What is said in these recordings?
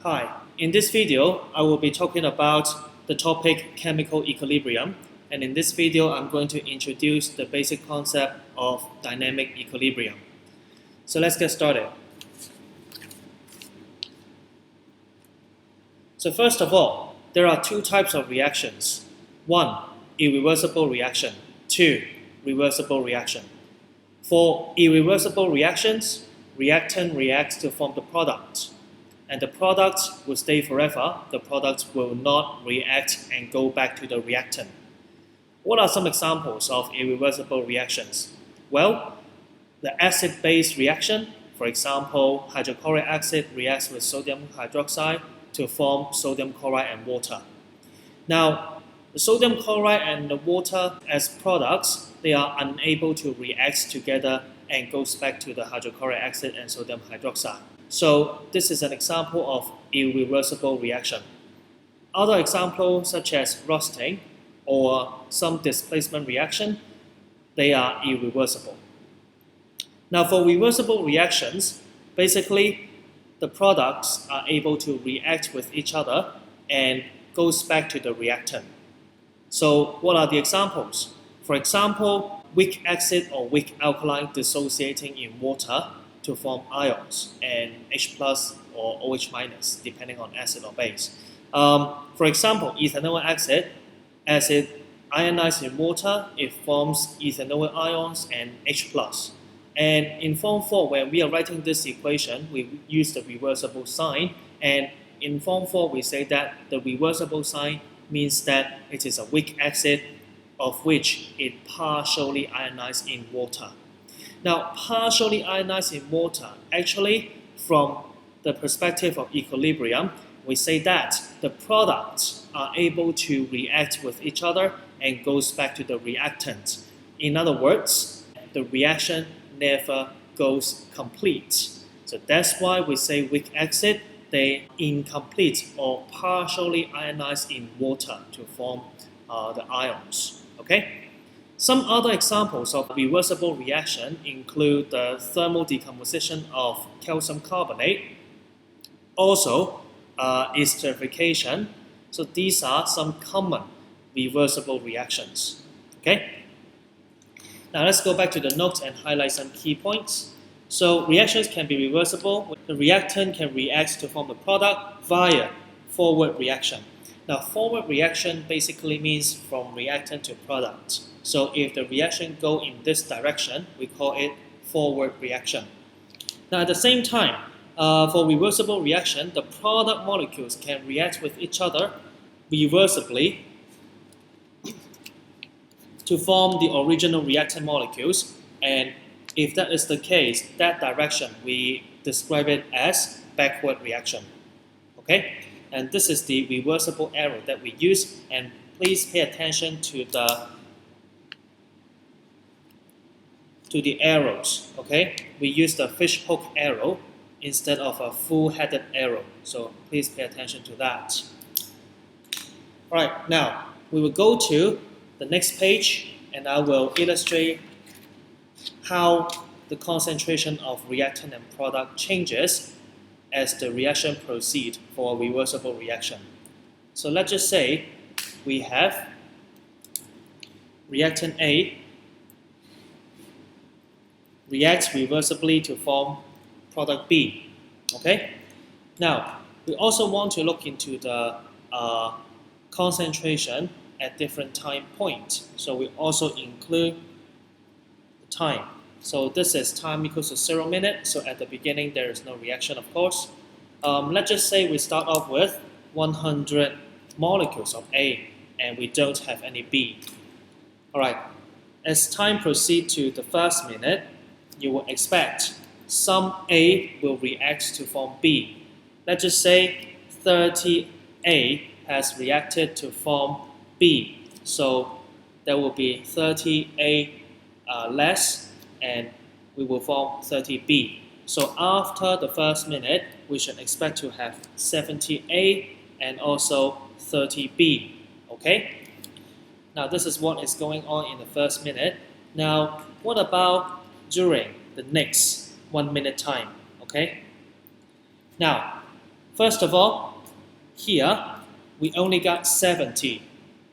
Hi, in this video I will be talking about the topic chemical equilibrium, and in this video I'm going to introduce the basic concept of dynamic equilibrium. So let's get started. So first of all, there are two types of reactions. 1. Irreversible reaction. 2. Reversible reaction. For irreversible reactions, reactant reacts to form the product, and the product will stay forever. The product will not react and go back to the reactant. What are some examples of irreversible reactions? Well, the acid-base reaction, for example, hydrochloric acid reacts with sodium hydroxide to form sodium chloride and water. Now, the sodium chloride and the water as products, they are unable to react together and goes back to the hydrochloric acid and sodium hydroxide. So this is an example of irreversible reaction. Other examples such as rusting or some displacement reaction, they are irreversible. Now for reversible reactions, basically the products are able to react with each other and goes back to the reactant. So what are the examples? For example, weak acid or weak alkaline dissociating in water to form ions and H plus or OH minus depending on acid or base. For example, ethanoic acid ionized in water, it forms ethanoic ions and H plus. And in Form 4, when we are writing this equation, we use the reversible sign. And in Form 4, we say that the reversible sign means that it is a weak acid of which it partially ionized in water. Now, partially ionized in water, actually, from the perspective of equilibrium, we say that the products are able to react with each other and goes back to the reactant. In other words, the reaction never goes complete. So that's why we say weak acid, they incomplete or partially ionized in water to form the ions. Okay? Some other examples of reversible reaction include the thermal decomposition of calcium carbonate, also esterification. So these are some common reversible reactions. Okay? Now let's go back to the notes and highlight some key points. So reactions can be reversible. The reactant can react to form the product via forward reaction. Now forward reaction basically means from reactant to product. So if the reaction go in this direction, we call it forward reaction. Now at the same time, for reversible reaction, the product molecules can react with each other reversibly to form the original reactant molecules. And if that is the case, that direction, we describe it as backward reaction. Okay? And this is the reversible arrow that we use. And please pay attention to the arrows. Okay? We use the fish hook arrow instead of a full-headed arrow. So please pay attention to that. Alright, now we will go to the next page and I will illustrate how the concentration of reactant and product changes as the reaction proceeds for a reversible reaction. So let's just say we have reactant A reacts reversibly to form product B. Okay? Now, we also want to look into the concentration at different time points. So we also include the time. So this is time equals to 0 minutes. So at the beginning there is no reaction, of course. Let's just say we start off with 100 molecules of A and we don't have any B. Alright, as time proceeds to the first minute, you will expect some A will react to form B. Let's just say 30A has reacted to form B. So there will be 30A less and we will form 30B. So after the first minute, we should expect to have 70A and also 30B. Okay? Now this is what is going on in the first minute. Now what about during the next 1 minute time? Okay? Now First of all, here we only got 70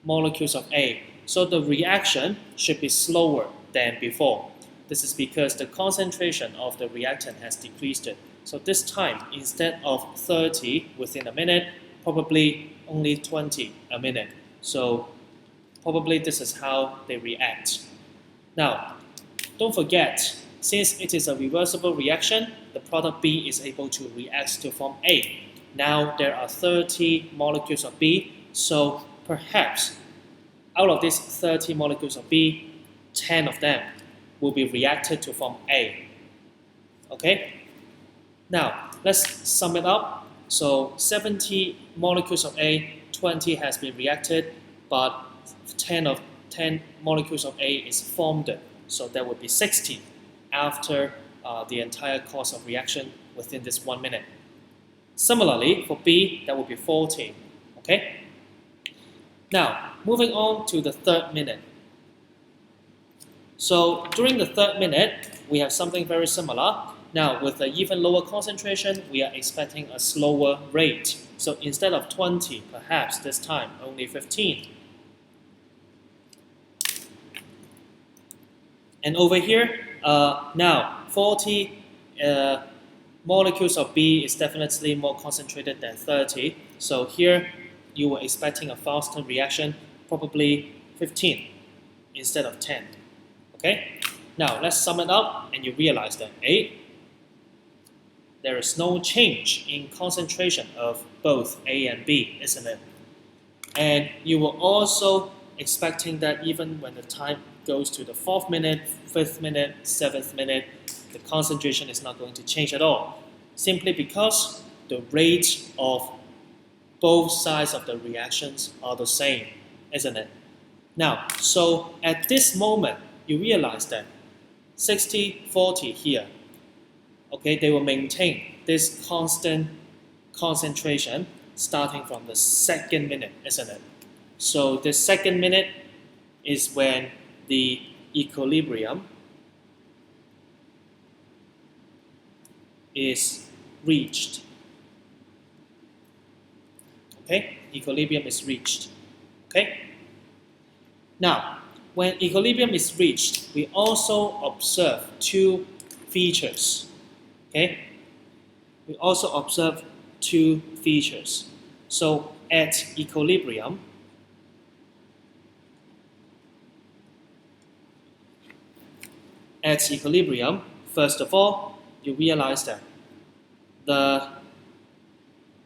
molecules of A, so the reaction should be slower than before. This is because the concentration of the reactant has decreased. So this time, instead of 30 within a minute, probably only 20 a minute. So probably this is how they react. Now, don't forget, since it is a reversible reaction, the product B is able to react to form A. Now there are 30 molecules of B, so perhaps out of these 30 molecules of B, 10 of them will be reacted to form A. Okay? Now, let's sum it up. So 70 molecules of A, 20 has been reacted, but 10 molecules of A is formed. So there will be 60 after the entire course of reaction within this 1 minute. Similarly, for B, that will be 40. Okay? Now, moving on to the third minute. So during the third minute, we have something very similar. Now, with an even lower concentration, we are expecting a slower rate. So instead of 20, perhaps this time only 15. And over here, now 40 molecules of B is definitely more concentrated than 30. So here, you were expecting a faster reaction, probably 15 instead of 10. Okay? Now, let's sum it up, and you realize that A, there is no change in concentration of both A and B, isn't it? And you were also expecting that even when the time goes to the 4th minute, 5th minute, 7th minute, the concentration is not going to change at all, simply because the rate of both sides of the reactions are the same, isn't it? Now, so at this moment, you realize that 60-40 here, okay, they will maintain this constant concentration starting from the 2nd minute, isn't it? So the 2nd minute is when the equilibrium is reached. Okay, equilibrium is reached. Okay. Now, when equilibrium is reached, we also observe two features. Okay, we also observe two features. So at equilibrium, first of all, you realize that the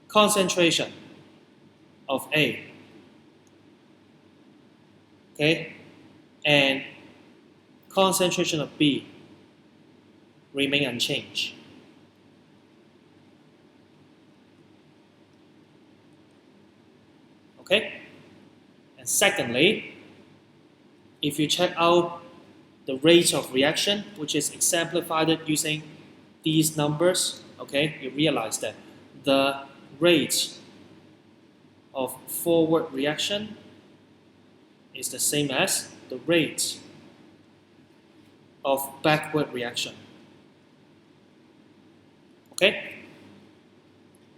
concentration of A, okay, and concentration of B remain unchanged. Okay? And secondly, if you check out the rate of reaction, which is exemplified using these numbers, okay, you realize that the rate of forward reaction is the same as the rate of backward reaction. Okay?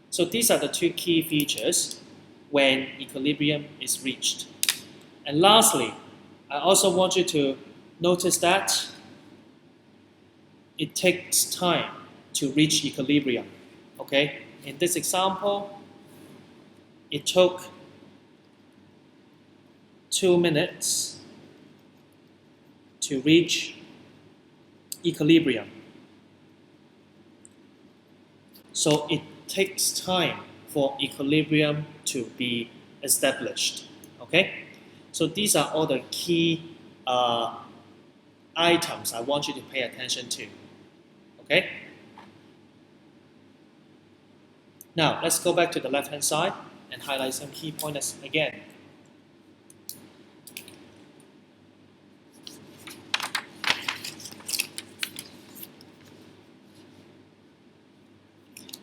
So these are the two key features when equilibrium is reached. And lastly, I also want you to notice that it takes time to reach equilibrium. Okay? In this example, it took 2 minutes to reach equilibrium. So it takes time for equilibrium to be established. Okay? So these are all the key items I want you to pay attention to. Okay? Now, let's go back to the left-hand side and highlight some key pointers again.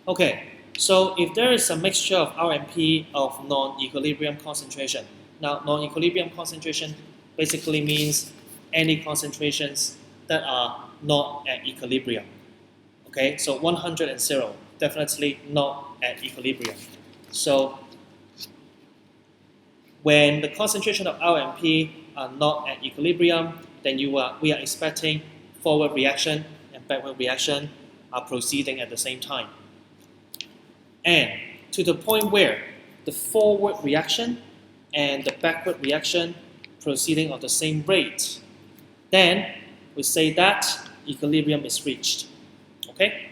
Okay, so if there is a mixture of RMP of non-equilibrium concentration, now non-equilibrium concentration basically means any concentrations that are not at equilibrium. Okay, so 100 and 0. definitely not at equilibrium. So when the concentration of R and P are not at equilibrium, then we are expecting forward reaction and backward reaction are proceeding at the same time. And to the point where the forward reaction and the backward reaction proceeding at the same rate, then we say that equilibrium is reached. Okay?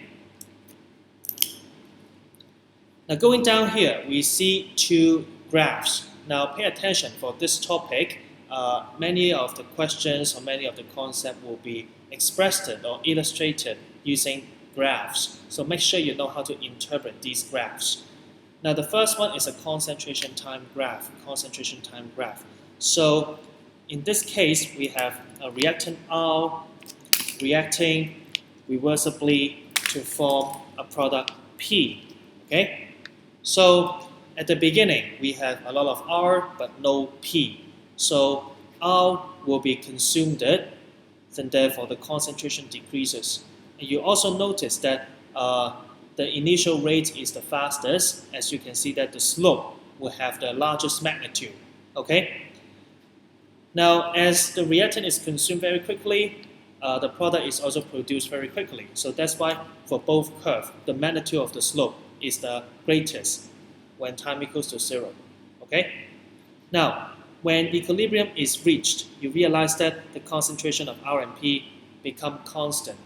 Now going down here, we see two graphs. Now pay attention for this topic. Many of the questions or many of the concepts will be expressed or illustrated using graphs. So make sure you know how to interpret these graphs. Now the first one is a concentration time graph. Concentration time graph. So in this case, we have a reactant R reacting reversibly to form a product P. Okay? So at the beginning, we have a lot of R but no P. So R will be consumed, and therefore the concentration decreases. And you also notice that the initial rate is the fastest, as you can see that the slope will have the largest magnitude. Okay? Now, as the reactant is consumed very quickly, the product is also produced very quickly. So that's why for both curves, the magnitude of the slope is the greatest when time equals to 0. Okay? Now, when equilibrium is reached, you realize that the concentration of R and P become constant.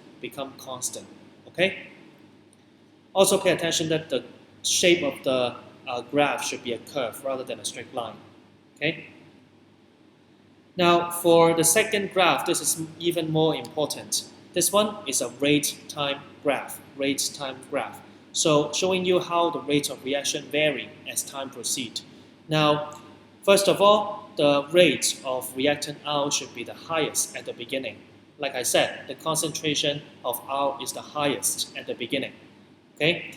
Okay? Also pay attention that the shape of the graph should be a curve rather than a straight line. Okay? Now for the second graph, this is even more important. This one is a rate time graph. So showing you how the rate of reaction vary as time proceeds. Now, first of all, the rate of reactant R should be the highest at the beginning. Like I said, the concentration of R is the highest at the beginning. Okay?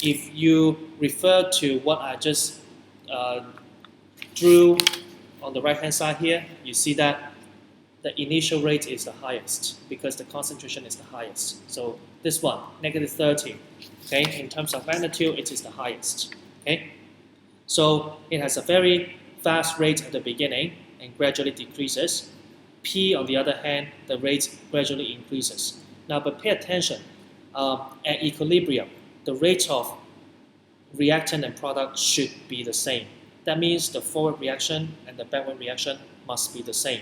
If you refer to what I just drew on the right hand side here, you see that the initial rate is the highest because the concentration is the highest. So this one, -30. Okay? In terms of magnitude, it is the highest. Okay? So it has a very fast rate at the beginning and gradually decreases. P, on the other hand, the rate gradually increases. Now, but pay attention. At equilibrium, the rate of reactant and product should be the same. That means the forward reaction and the backward reaction must be the same.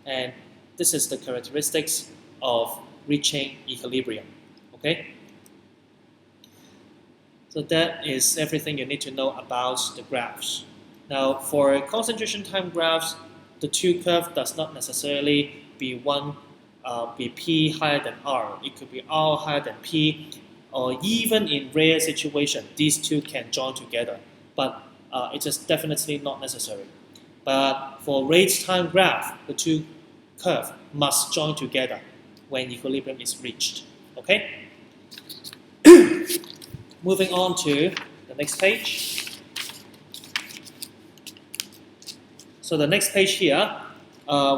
And this is the characteristics of reaching equilibrium. Okay? So that is everything you need to know about the graphs. Now, for concentration time graphs, the two curves does not necessarily be be P higher than R. It could be R higher than P, or even in rare situation, these two can join together. But it is definitely not necessary. But for rate time graph, the two curves must join together when equilibrium is reached. Okay? Moving on to the next page. So the next page here,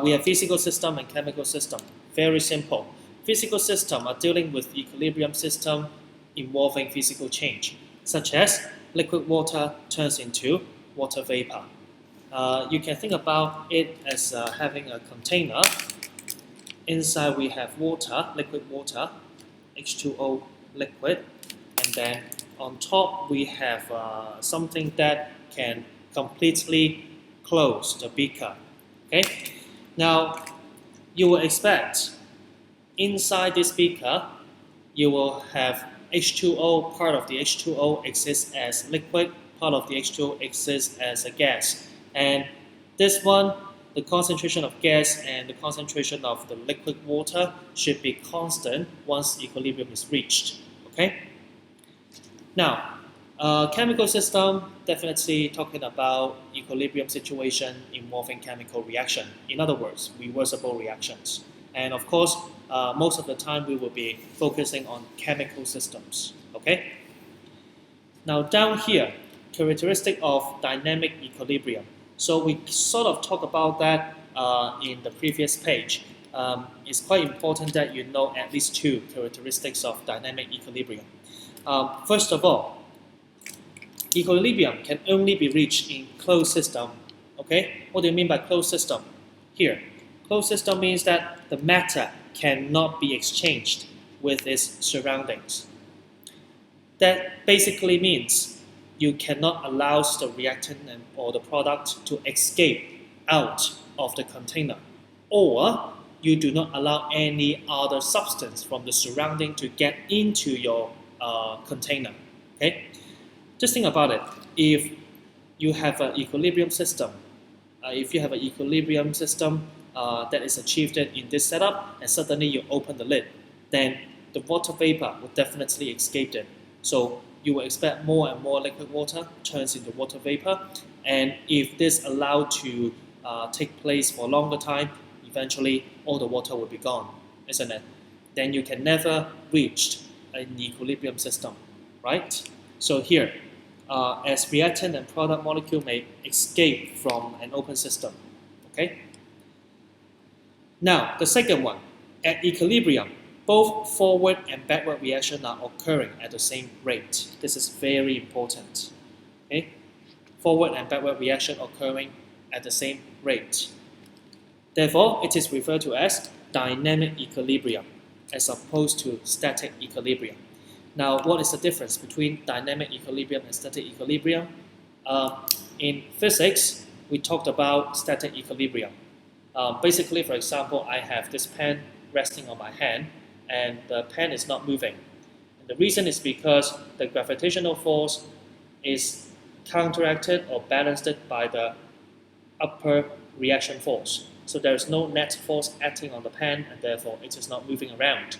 we have physical system and chemical system. Very simple. Physical system are dealing with equilibrium system involving physical change, such as liquid water turns into water vapor. You can think about it as having a container. Inside we have water, liquid water, H2O liquid, and then on top we have something that can completely close the beaker. Okay? Now, you will expect inside this beaker, you will have H2O, part of the H2O exists as liquid, part of the H2O exists as a gas. And this one, the concentration of gas and the concentration of the liquid water should be constant once equilibrium is reached. Okay? Now, chemical system, definitely talking about equilibrium situation involving chemical reaction. In other words, reversible reactions. And of course, most of the time we will be focusing on chemical systems. Okay? Now down here, characteristic of dynamic equilibrium. So we sort of talked about that in the previous page. It's quite important that you know at least two characteristics of dynamic equilibrium. First of all, equilibrium can only be reached in closed system. Okay, what do you mean by closed system? Here, closed system means that the matter cannot be exchanged with its surroundings. That basically means you cannot allow the reactant or the product to escape out of the container, or you do not allow any other substance from the surrounding to get into your container. Okay, just think about it. If you have an equilibrium system, that is achieved in this setup, and suddenly you open the lid, then the water vapor will definitely escape it. So you will expect more and more liquid water turns into water vapor, and if this allowed to take place for a longer time, eventually all the water will be gone, isn't it? Then you can never reach an equilibrium system, right? So here, as reactant and product molecule may escape from an open system, okay? Now, the second one, at equilibrium, both forward and backward reaction are occurring at the same rate. This is very important. Okay? Forward and backward reaction occurring at the same rate. Therefore, it is referred to as dynamic equilibrium as opposed to static equilibrium. Now, what is the difference between dynamic equilibrium and static equilibrium? In physics, we talked about static equilibrium. Basically, for example, I have this pen resting on my hand, and the pen is not moving. And the reason is because the gravitational force is counteracted or balanced by the upper reaction force. So there is no net force acting on the pen, and therefore it is not moving around.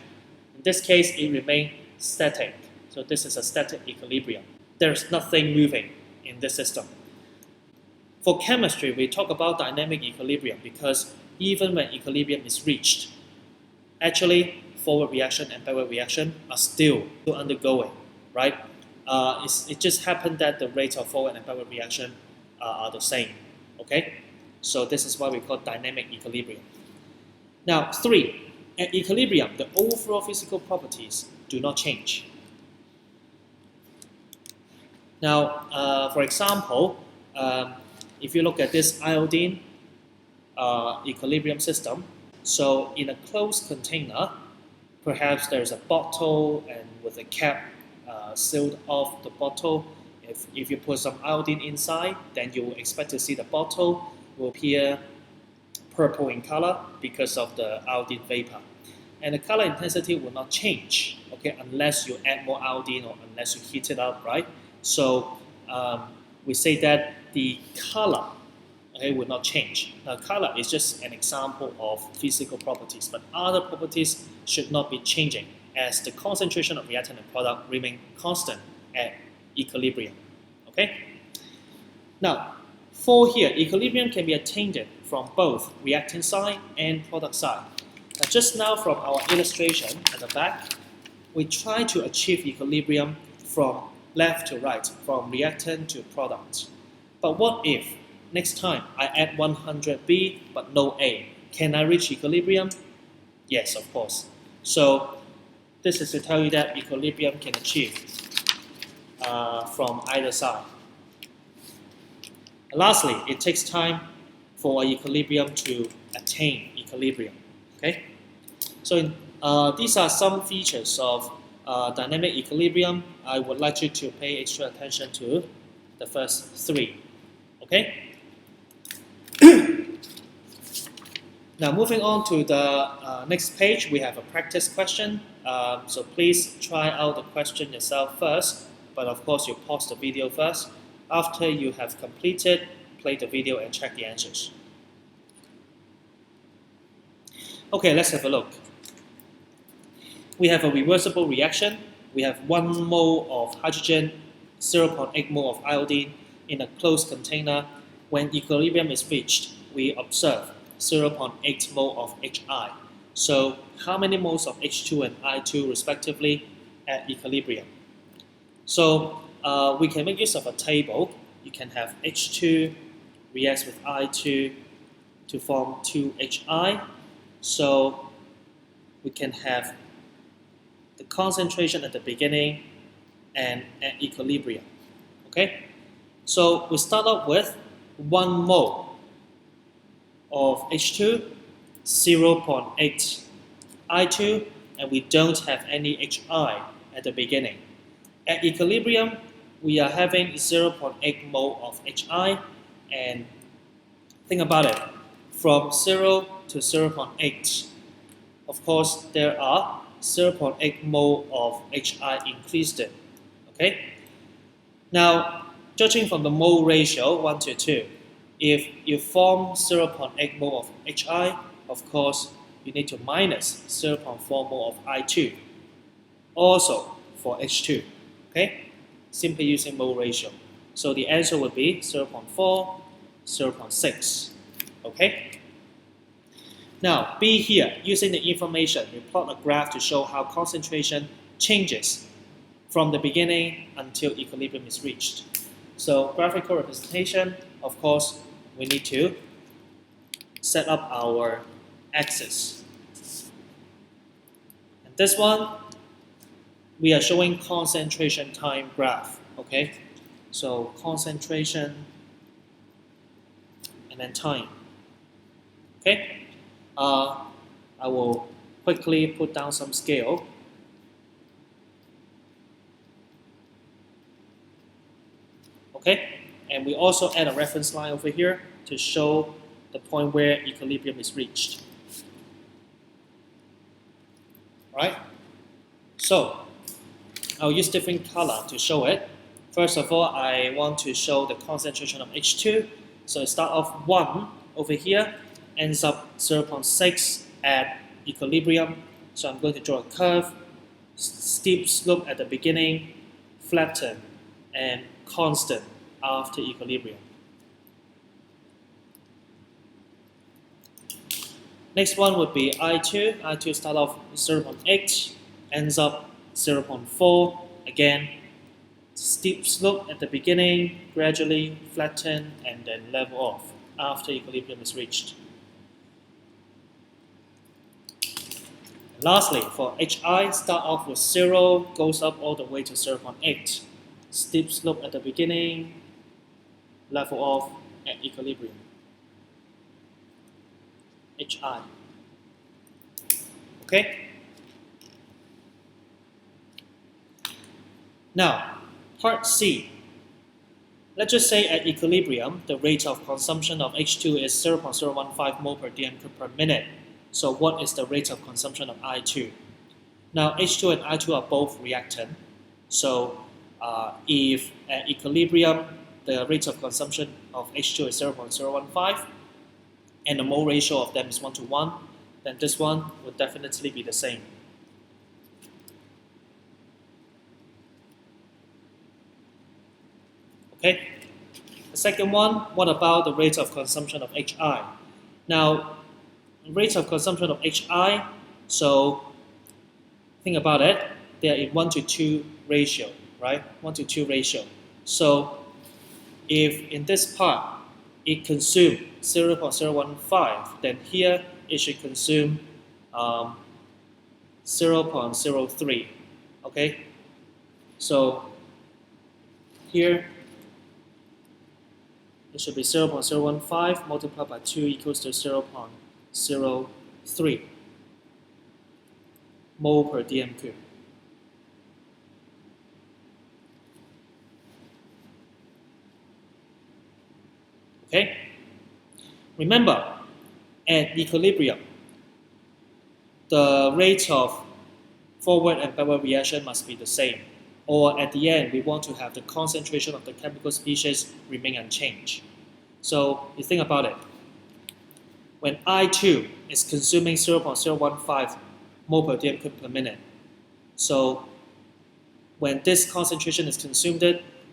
In this case, it remains static. So this is a static equilibrium. There is nothing moving in this system. For chemistry, we talk about dynamic equilibrium because even when equilibrium is reached, actually forward reaction and backward reaction are still undergoing, right? It just happened that the rate of forward and backward reaction are the same, okay? So this is why we call dynamic equilibrium. Now, 3, at equilibrium, the overall physical properties do not change. Now, for example, if you look at this iodine equilibrium system, so in a closed container, perhaps there's a bottle, and with a cap sealed off the bottle, if you put some iodine inside, then you will expect to see the bottle will appear purple in color because of the iodine vapor. And the color intensity will not change, okay, unless you add more iodine or unless you heat it up, right? So we say that the color, okay, will not change. Now, color is just an example of physical properties, but other properties should not be changing as the concentration of reactant and product remain constant at equilibrium. Okay? Now, 4 here, equilibrium can be attained from both reactant side and product side. Now, just now from our illustration at the back, we try to achieve equilibrium from left to right, from reactant to product. But what if next time I add 100B but no A? Can I reach equilibrium? Yes, of course. So this is to tell you that equilibrium can achieve from either side. And lastly, it takes time for equilibrium to attain equilibrium. Okay? So these are some features of dynamic equilibrium. I would like you to pay extra attention to the first 3. Okay? Now moving on to the next page, we have a practice question. So please try out the question yourself first, but of course you pause the video first. After you have completed, play the video and check the answers. Okay, let's have a look. We have a reversible reaction. We have 1 mole of hydrogen, 0.8 mole of iodine in a closed container. When equilibrium is reached, we observe 0.8 mole of HI. So how many moles of H2 and I2 respectively at equilibrium? So we can make use of a table. You can have H2 reacts with I2 to form 2HI. So we can have the concentration at the beginning and at equilibrium. Okay, so we start off with 1 mole of H2, 0.8 I2, and we don't have any HI at the beginning. At equilibrium, we are having 0.8 mole of HI, and think about it, from 0 to 0.8, of course, there are 0.8 mole of HI increased. Okay? Now, judging from the mole ratio, 1 to 2, if you form 0.8 mole of HI, of course, you need to minus 0.4 mole of I2, also for H2. Okay? Simply using mole ratio. So the answer would be 0.4, 0.6. Okay? Now, B here, using the information, we plot a graph to show how concentration changes from the beginning until equilibrium is reached. So, graphical representation, of course, we need to set up our axis. And this one, we are showing concentration time graph. Okay? So, concentration and then time. Okay? I will quickly put down some scale. Okay, and we also add a reference line over here to show the point where equilibrium is reached. Right? So, I'll use different color to show it. First of all, I want to show the concentration of H2. So I start off 1 over here, ends up 0.6 at equilibrium. So I'm going to draw a curve, steep slope at the beginning, flatten, and constant after equilibrium. Next one would be I2. I2 start off 0.8, ends up 0.4. Again, steep slope at the beginning, gradually flatten, and then level off after equilibrium is reached. Lastly, for HI, start off with 0, goes up all the way to 0.8. Steep slope at the beginning, level off at equilibrium. HI. Okay? Now, part C. Let's just say at equilibrium, the rate of consumption of H2 is 0.015 mole per dm cube per minute. So what is the rate of consumption of I2? Now, H2 and I2 are both reactant. So if at equilibrium, the rate of consumption of H2 is 0.015, and the mole ratio of them is 1 to 1, then this one would definitely be the same. Okay. The second one, what about the rate of consumption of HI? Now, rate of consumption of HI, so think about it, they are in 1 to 2 ratio, right? 1 to 2 ratio. So if in this part it consumes 0.015, then here it should consume 0.03. Okay? So here it should be 0.015 multiplied by 2 equals to 0.03 mole per dm cube. Okay? Remember, at equilibrium, the rate of forward and backward reaction must be the same. Or at the end, we want to have the concentration of the chemical species remain unchanged. So you think about it. When I2 is consuming 0.015 mole per dm cube per minute, so when this concentration is consumed,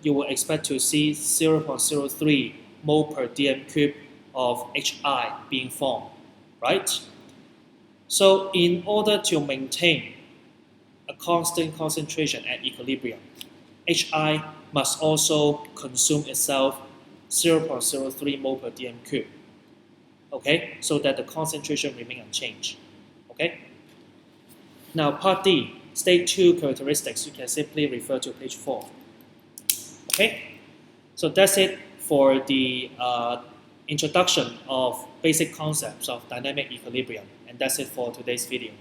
you will expect to see 0.03 mole per dm cube of HI being formed, right? So in order to maintain a constant concentration at equilibrium, HI must also consume itself 0.03 mole per dm cube, okay, so that the concentration remain unchanged, okay? Now part D, state 2 characteristics, you can simply refer to page 4. Okay, so that's it for the introduction of basic concepts of dynamic equilibrium, and that's it for today's video.